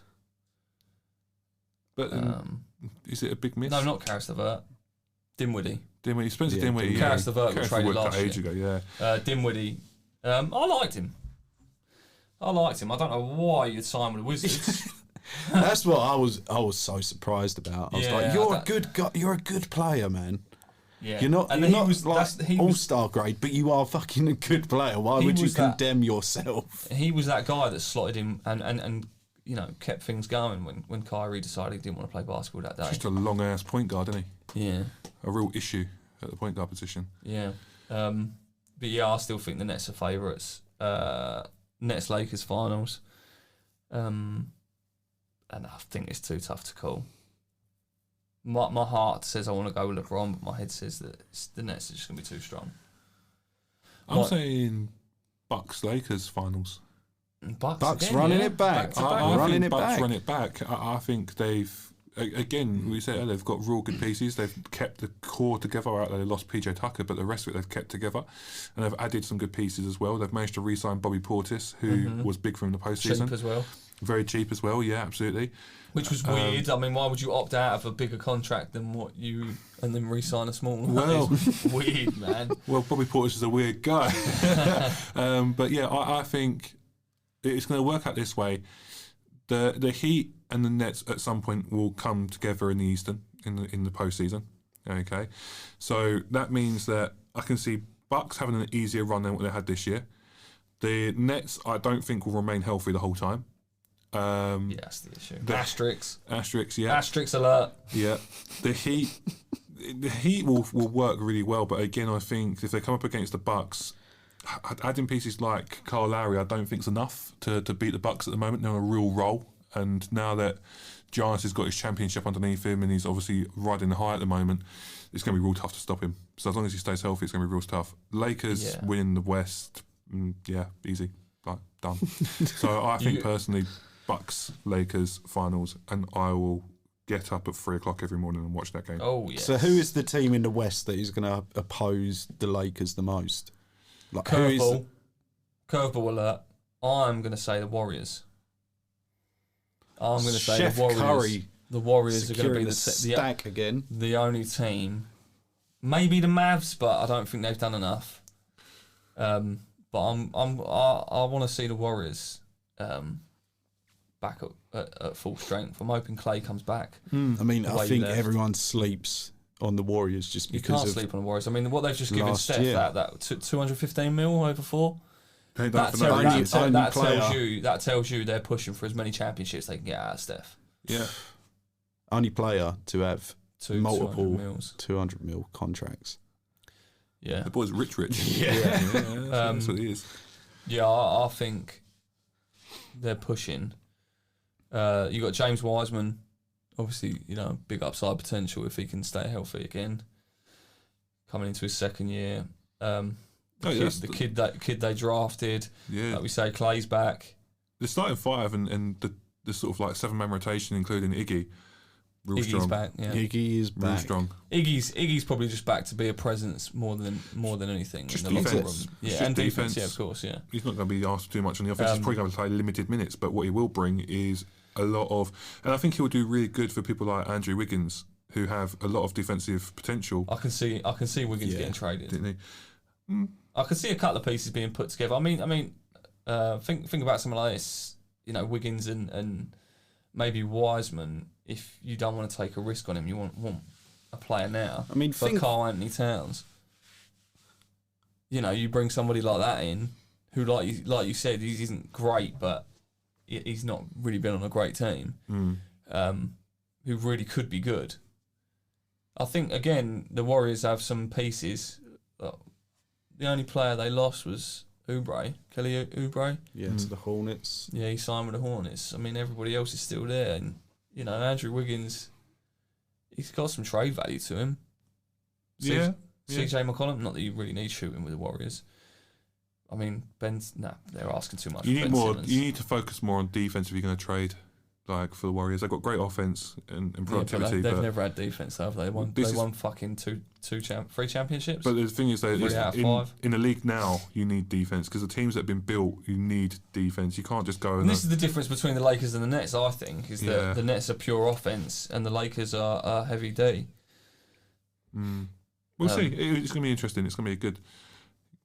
But Is it a big miss? No, not Karis LeVert. Dinwiddie. Spencer Yeah, Dinwiddie. Karis LeVert got traded last age year. ago, yeah. Dinwiddie. I liked him. I don't know why you'd sign with the Wizards. That's what I was so surprised about. I was like, you're a good guy. You're a good player, man. Yeah. You're not all-star grade, but you are fucking a good player. Why would you condemn yourself? He was that guy that slotted him and kept things going when Kyrie decided he didn't want to play basketball that day. Just a long-ass point guard, isn't he? Yeah. A real issue at the point guard position. Yeah. But yeah, I still think the Nets are favourites. Nets-Lakers finals. And I think it's too tough to call. My heart says I want to go with LeBron, but my head says that the Nets are just going to be too strong. I'm saying Bucks-Lakers finals. Bucks again, running it back. I think Bucks run it back. I think they've, again, we said they've got real good pieces. They've kept the core together. They lost PJ Tucker, but the rest of it they've kept together. And they've added some good pieces as well. They've managed to re-sign Bobby Portis, who was big for him in the postseason. Cheap as well. Very cheap as well, yeah, absolutely. Which was weird. I mean, why would you opt out of a bigger contract than what and then re-sign a small one? Well, weird, man. Well, Bobby Portis is a weird guy. But yeah, I think it's going to work out this way. The Heat and the Nets at some point will come together in the Eastern in the postseason. Okay, so that means that I can see Bucks having an easier run than what they had this year. The Nets, I don't think, will remain healthy the whole time. Yeah, that's the issue. Asterix, yeah. Asterix alert. Yeah. The Heat will work really well, but again, I think if they come up against the Bucks, adding pieces like Kyle Lowry, I don't think is enough to beat the Bucks at the moment. They're on a real roll, and now that Giannis has got his championship underneath him and he's obviously riding the high at the moment, it's going to be real tough to stop him. So as long as he stays healthy, it's going to be real tough. Lakers winning the West, easy, like done. So I think personally, Bucks, Lakers, finals, and I will get up at 3 o'clock every morning and watch that game. Oh, yes. So who is the team in the West that is going to oppose the Lakers the most? Like, Curveball alert. I'm going to say the Warriors. I'm going to say Chef the Warriors. Curry The Warriors are going to be the stack again. The only team. Maybe the Mavs, but I don't think they've done enough. But I want to see the Warriors back at full strength. I'm hoping Clay comes back. I mean, I think everyone sleeps on the Warriors just because you can't sleep on the Warriors. I mean, what they've just given Steph that 215 mil over 4. That tells you they're pushing for as many championships they can get out of Steph. Yeah. Only player to have multiple 200 mil contracts. Yeah. The boy's rich. Yeah. That's what he is. Yeah, I think they're pushing. You got James Wiseman, obviously, big upside potential if he can stay healthy again. Coming into his second year. The kid they drafted. Yeah. Like we say, Clay's back. The starting five and the sort of like 7-man rotation, including Iggy. Iggy's strong. Back. Yeah. Iggy is back. Real strong. Iggy's probably just back to be a presence more than anything. Just in the defense. locker room. Yeah, and defense. Yeah, of course. Yeah. He's not going to be asked too much on the offense. He's probably going to play limited minutes, but what he will bring is a lot of, and I think he'll do really good for people like Andrew Wiggins, who have a lot of defensive potential. I can see Wiggins getting traded. Didn't he? I can see a couple of pieces being put together. I mean, think about someone like this. Wiggins and maybe Wiseman. If you don't want to take a risk on him, you want a player now. I mean, Karl Anthony Towns. You bring somebody like that in, who like you said, he isn't great, but he's not really been on a great team. Who really could be good. I think again the Warriors have some pieces. The only player they lost was Oubre, Kelly Oubre. Yeah, to the Hornets. Yeah, he signed with the Hornets. I mean, everybody else is still there, and Andrew Wiggins, he's got some trade value to him. CJ McCollum, not that you really need shooting with the Warriors. I mean, they're asking too much. You need more. You need to focus more on defense if you're going to trade. like for the Warriors. They've got great offense and Yeah, but productivity. they've but never had defense, have they? They won fucking three championships. But the thing is, though, 3 out of 5. in the league now, you need defense because the teams that have been built, you need defense. You can't just go. And this is the difference between the Lakers and the Nets, I think, is that the Nets are pure offense and the Lakers are heavy D. We'll see. It's going to be interesting. It's going to be good.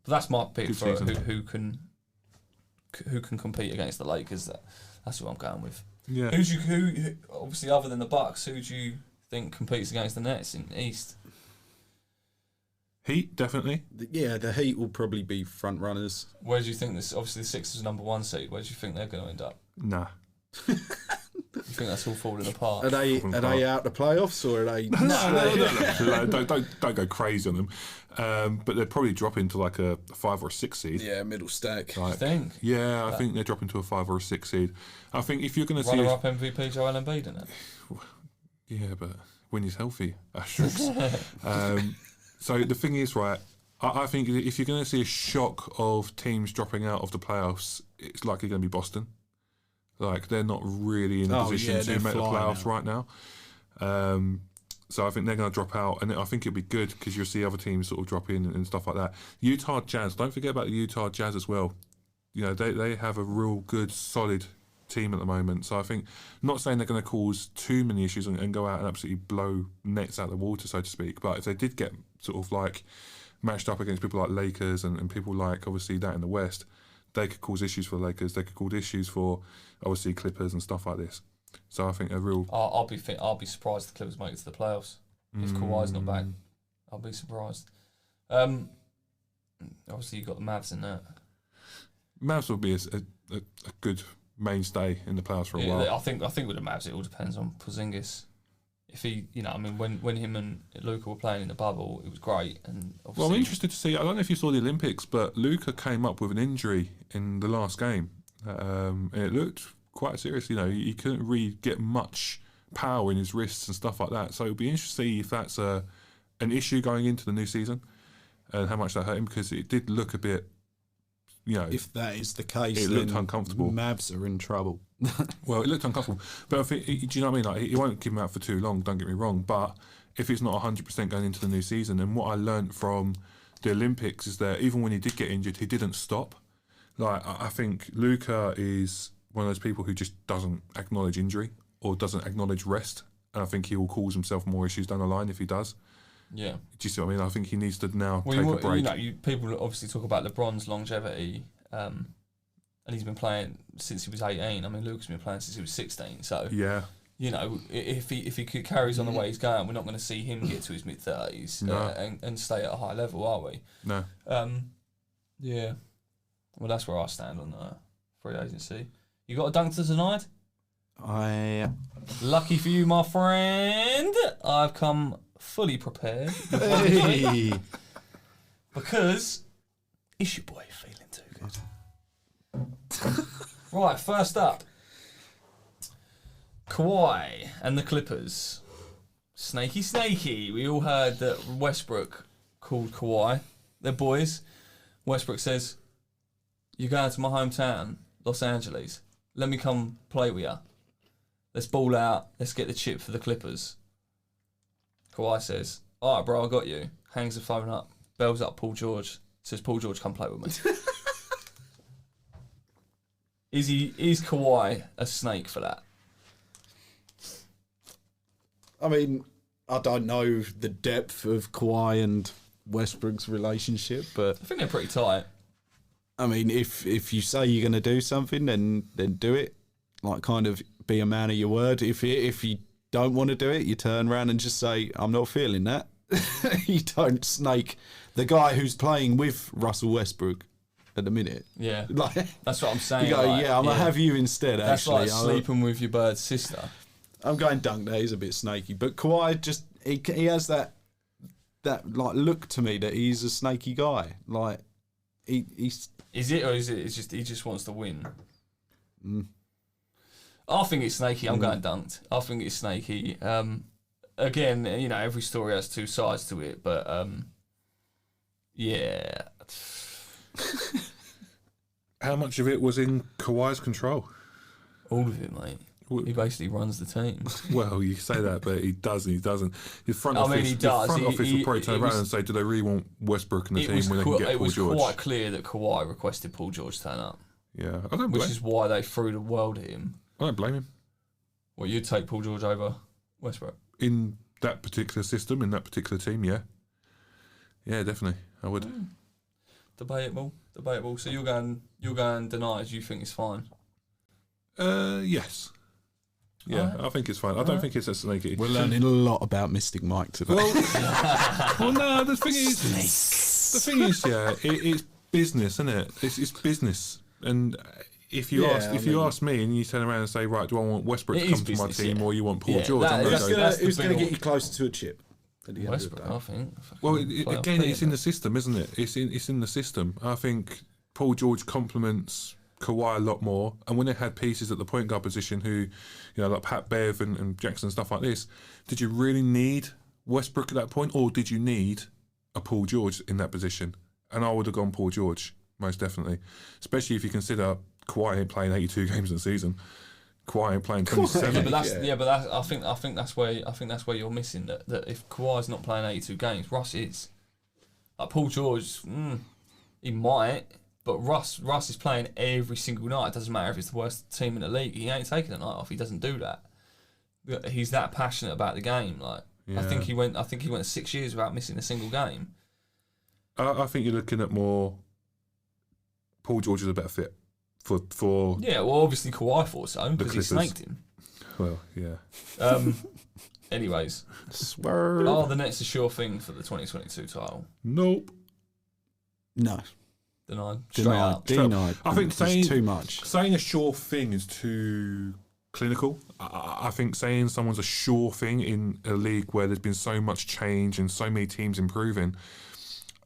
But that's my pick Good for season. who can compete against the Lakers. That's who I'm going with. Yeah. Who obviously other than the Bucks, who do you think competes against the Nets in the East? Heat, definitely. Yeah, the Heat will probably be front runners. Where do you think this? Obviously, the Sixers number 1 seed. Where do you think they're going to end up? Nah. You think that's all falling apart? Are they out the playoffs or are they? No, don't go crazy on them. But they'd probably drop into like a 5 or a 6 seed. Yeah, middle stack. I think. Yeah, I think they're dropping to a 5 or a 6 seed. I think if you're going to see Runner-up MVP Joel Embiid in it. yeah, but when he's healthy, asterisks. So the thing is, right, I think if you're going to see a shock of teams dropping out of the playoffs, it's likely going to be Boston. Like, they're not really in a position to make the playoffs right now. So I think they're going to drop out, and I think it'll be good because you'll see other teams sort of drop in and stuff like that. Utah Jazz, don't forget about the Utah Jazz as well. You know, they have a real good, solid team at the moment. So I think, not saying they're going to cause too many issues and go out and absolutely blow nets out of the water, so to speak, but if they did get sort of like matched up against people like Lakers and people like obviously that in the West, they could cause issues for the Lakers. They could cause issues for obviously Clippers and stuff like this. So I think a real. I'll be surprised if the Clippers make it to the playoffs if Kawhi's not back. I'll be surprised. Obviously you've got the Mavs in that. Mavs will be a good mainstay in the playoffs for a while. I think with the Mavs it all depends on Porzingis. If he, I mean, when him and Luka were playing in the bubble, it was great. And obviously, well, I'm interested to see. I don't know if you saw the Olympics, but Luka came up with an injury in the last game, and it looked quite serious. You know, he couldn't really get much power in his wrists and stuff like that. So it'll be interesting to see if that's an issue going into the new season and how much that hurt him, because it did look a bit. You know, if that is the case, it looked uncomfortable. Mavs are in trouble. Well, it looked uncomfortable, but I think, do you know what I mean? Like, he won't keep him out for too long. Don't get me wrong, but if it's not 100% going into the new season, and what I learned from the Olympics is that even when he did get injured, he didn't stop. Like, I think Luka is one of those people who just doesn't acknowledge injury or doesn't acknowledge rest, and I think he will cause himself more issues down the line if he does. Yeah. Do you see what I mean? I think he needs to now take a break. People obviously talk about LeBron's longevity, and he's been playing since he was 18. I mean, Luka's been playing since he was 16. So yeah, if he carries on the way he's going, we're not going to see him get to his mid-30s and stay at a high level, are we? No. Yeah. Well, that's where I stand on free agency. You got a dunk to tonight? Lucky for you, my friend. I've come fully prepared. Hey. Because it's your boy feeling too good. Right, first up, Kawhi and the Clippers. Snaky. We all heard that Westbrook called Kawhi. They're boys. Westbrook says, "You're going to my hometown, Los Angeles. Let me come play with you. Let's ball out. Let's get the chip for the Clippers." Kawhi says, "All right, bro, I got you." Hangs the phone up, bells up Paul George. Says, "Paul George, come play with me." Is Kawhi a snake for that? I mean, I don't know the depth of Kawhi and Westbrook's relationship, but I think they're pretty tight. I mean, if you say you're going to do something, then do it. Like, kind of be a man of your word. If you don't want to do it, you turn around and just say, "I'm not feeling that." You don't snake the guy who's playing with Russell Westbrook at the minute. Yeah, like, that's what I'm saying. You go, I'm gonna have you instead. That's actually, like sleeping with your bird's sister. I'm going dunk there. He's a bit snaky, but Kawhi just he has that like look to me that he's a snaky guy. Like he's. Is it, or is it? It's just he just wants to win. I think it's snaky. I'm going dunked. I think it's snaky. Again, every story has two sides to it, but yeah. How much of it was in Kawhi's control? All of it, mate. He basically runs the team. Well, you say that, but he doesn't. He doesn't. His front I mean, office, he does. Front He- office he- will probably it turn around was- and say, "Do they really want Westbrook in the team when they can get It Paul was George?" quite clear that Kawhi requested Paul George turn up, Yeah, I don't which blame. is why they threw the world at him. I don't blame him Well, you'd take Paul George over Westbrook. in that particular system, in that particular team. Yeah, definitely, I would. Debatable. So you're going denied. You think it's fine? Yes. Yeah, Alright. I think it's fine. I don't think it's a snake. We're learning a lot about Mystic Mike today. Well, no. The thing is, yeah, it's business, isn't it? It's business, and if you ask me, and you turn around and say, right, do I want Westbrook It to is come to my business, team, yeah. or you want Paul Yeah, George? that- I'm gonna that's go. the- who's big going to one. get you closer to a chip? At the end of the Westbrook, day? I think. Well, Playoff again, team, it's in the system, isn't it? It's in the system. I think Paul George complements Kawhi a lot more. And when they had pieces at the point guard position who, like Pat Bev and Jackson, stuff like this, did you really need Westbrook at that point, or did you need a Paul George in that position? And I would have gone Paul George, most definitely. Especially if you consider Kawhi ain't playing 82 games in the season. Kawhi ain't playing 27. Yeah, but that's I think that's where you're missing that if Kawhi's not playing 82 games, Russ is. Like Paul George, he might, but Russ is playing every single night. It doesn't matter if it's the worst team in the league. He ain't taking a night off. He doesn't do that. He's that passionate about the game. Like Yeah. I think he went 6 years without missing a single game. I think you're looking at more. Paul George is a better fit for Yeah, well, obviously Kawhi thought so because he Clippers. snaked him. well, yeah. Anyways, Swerve. are the Nets a sure thing for the 2022 title? Nope. No. Denied. Straight up. Denied. I think It's saying too much. Saying a sure thing is too clinical. I think saying someone's a sure thing in a league where there's been so much change and so many teams improving,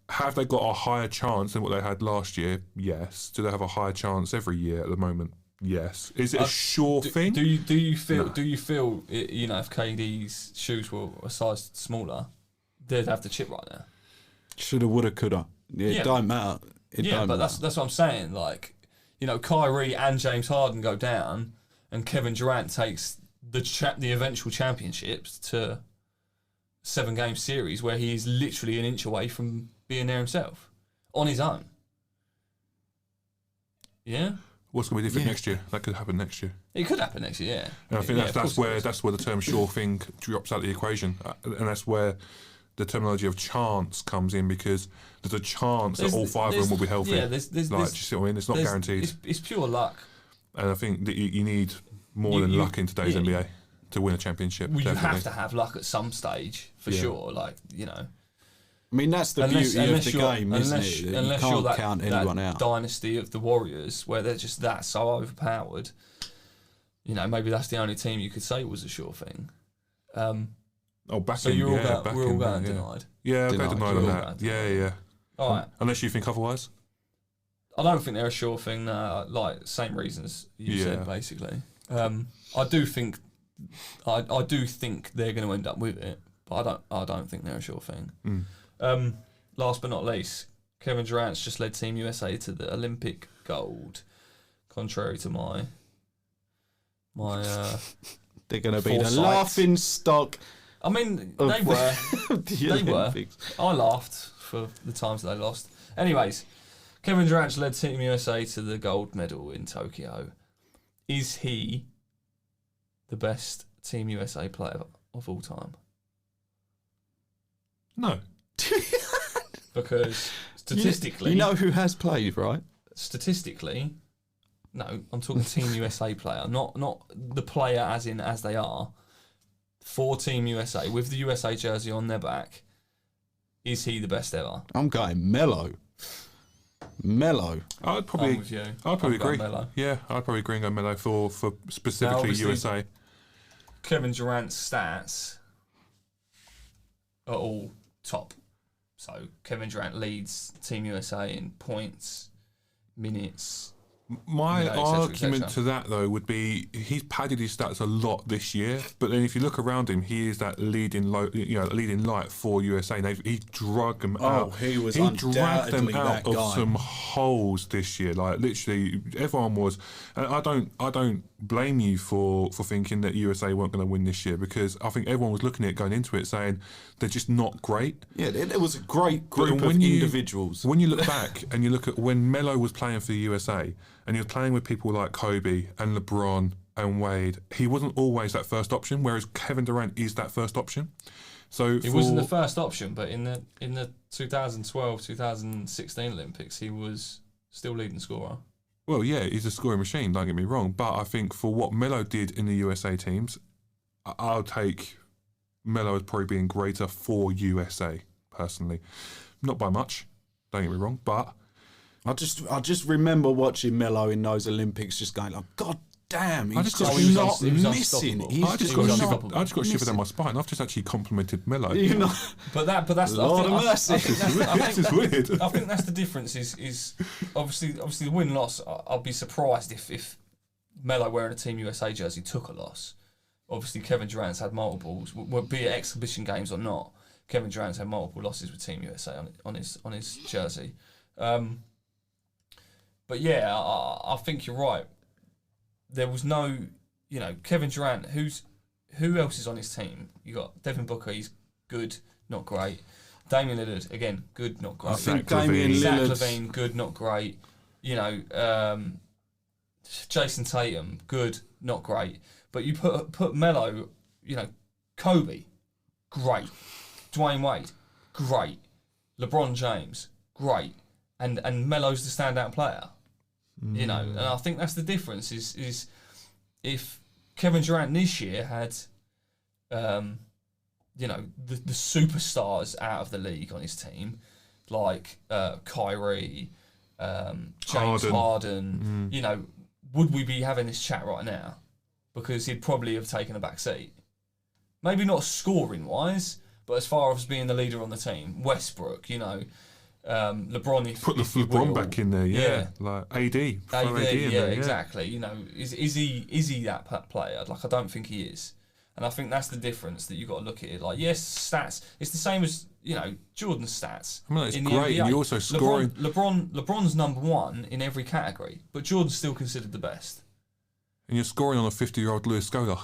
have they got a higher chance than what they had last year? Yes. Do they have a higher chance every year at the moment? Yes. Is it a sure thing? Do you feel? No. Do you feel? If KD's shoes were a size smaller, they'd have the chip right now. Shoulda, woulda, coulda. It Yeah. don't matter. It Yeah, don't but matter. that's what I'm saying. Like, Kyrie and James Harden go down, and Kevin Durant takes the eventual championships to 7-game series where he is literally an inch away from being there himself on his own. Yeah. What's going to be different Yeah. next year? That could happen next year. It could happen next year, yeah. And I think Yeah, of that's course it where the term sure thing drops out of the equation, and that's where the terminology of chance comes in, because there's a chance that all five of them will be healthy. Yeah, there's do you see what I mean? It's not guaranteed, It's pure luck. and I think that you need more You- than you- luck in today's yeah. NBA to win a championship. Well, you definitely. have to have luck at some stage for Yeah. sure. I mean, that's the beauty of the game, isn't it? That you can't count anyone that out. dynasty of the Warriors, where they're just that so overpowered. Maybe that's the only team you could say was a sure thing. Back So in, you're all yeah, going, back we're all in, going yeah. denied. Yeah, I'll go Denied. denied on You're all that. going Yeah, denied. yeah. All right. Unless you think otherwise. I don't think they're a sure thing. Same reasons you Yeah. said, basically. I do think they're going to end up with it, but I don't think they're a sure thing. Last but not least, Kevin Durant's just led Team USA to the Olympic gold, contrary to my They're going to be the foresight. laughing stock I mean, of they were. of the They were. Olympics. I laughed for the times they lost. Anyways, Kevin Durant's led Team USA to the gold medal in Tokyo. Is he the best Team USA player of all time? No. Because statistically, You know who has played, right? statistically, no, I'm talking Team USA player, not the player as they are. For Team USA, with the USA jersey on their back, is he the best ever? I'm going Mello. Mello. I'd I'm probably with you. I'd probably I'm going agree. Melo. Yeah, I'd probably agree and go Melo for specifically obviously- USA. Kevin Durant's stats are all top. So Kevin Durant leads Team USA in points, minutes. My et cetera, et argument cetera. to that though would be he's padded his stats a lot this year, but then if you look around him, he is that leading light for USA. And he drug them out. he was He dragged them undoubtedly out that of guy. some holes this year. Like literally, everyone was. And I don't blame you for thinking that USA weren't going to win this year, because I think everyone was looking at it going into it saying they're just not great. Yeah, it was a great group of you, individuals. When you look back and you look at when Melo was playing for the USA and he was playing with people like Kobe and LeBron and Wade, he wasn't always that first option, whereas Kevin Durant is that first option. So He wasn't the first option, but in the 2012-2016 Olympics, he was still leading scorer. Well, yeah, he's a scoring machine, don't get me wrong. But I think for what Melo did in the USA teams, I'll take Melo as probably being greater for USA, personally. Not by much, don't get me wrong, but... I just remember watching Melo in those Olympics just going like, God damn, he's just he was not missing. unstoppable. I just got shiver down my spine. I've just actually complimented Melo. You know, But that's Lord of mercy. This is weird. I think that's the difference. Is obviously the win loss. I'll be surprised if Melo wearing a Team USA jersey took a loss. Obviously, Kevin Durant's had multiples, be it exhibition games or not. Kevin Durant's had multiple losses with Team USA on his jersey. But yeah, I think you're right. There was no, Kevin Durant. Who else is on his team? You got Devin Booker. He's good, not great. Damian Lillard, again, good, not great. I think Zach Damian Levine, Lillard, good, not great. Jason Tatum, good, not great. But you put Melo, Kobe, great. Dwayne Wade, great. LeBron James, great. And Melo's the standout player. And I think that's the difference is if Kevin Durant this year had, the superstars out of the league on his team, like Kyrie, James Harden, would we be having this chat right now? Because he'd probably have taken a back seat. Maybe not scoring wise, but as far as being the leader on the team, Westbrook, LeBron. Put the LeBron back in there, yeah. Like AD in there, exactly. Is he that player? Like, I don't think he is, and I think that's the difference that you got to look at it. Like, yes, stats. It's the same as Jordan's stats. I mean, it's in great. The NBA. You're also scoring. LeBron's number one in every category, but Jordan's still considered the best. And you're scoring on a 50-year-old Lewis Scola.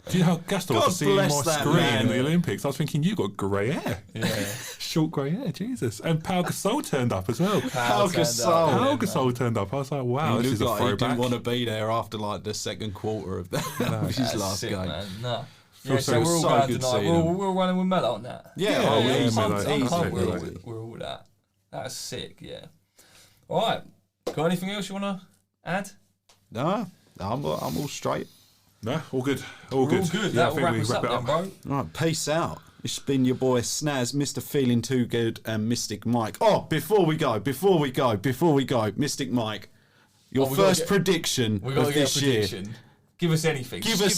Do you know how gassed I was to see my screen in the Olympics? I was thinking, you got grey hair. Yeah. Short grey hair, Jesus. And Pau Gasol turned up as well. Pau Gasol turned up. I was like, wow, this is a throwback. He didn't want to be there after like the second quarter of his last game. Man. No. Yeah, so we're all so glad good tonight. We're running with Melo on that. Easy. We're all that. That's sick, yeah. All right. Got anything else you want to add? No, I'm all straight. No, all good. All We're good. all good. Yeah, That'll wrap us up then, bro. All right, peace out. It's been your boy Snaz, Mr. Feeling Too Good, and Mystic Mike. Oh, before we go, Mystic Mike, your first prediction of this year. Give us anything. Give us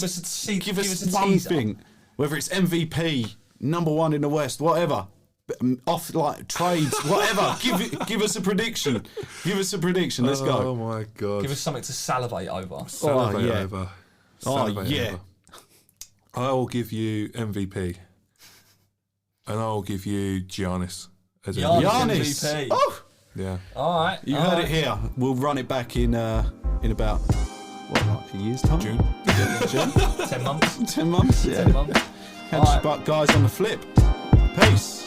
one teaser. thing, whether it's MVP, number one in the West, whatever. Off like trades, whatever. Give us a prediction. Let's go. Oh my god. Give us something to salivate over. Salivate yeah. over. Oh Salivate yeah. over. I will give you MVP. And I'll give you Giannis as MVP. Giannis. MVP. Oh, Yeah. All right. you heard it here. We'll run it back in about like a year's time. June. June. 10 months. 10 months. Yeah. 10 months. Catch you guys on the flip. Peace.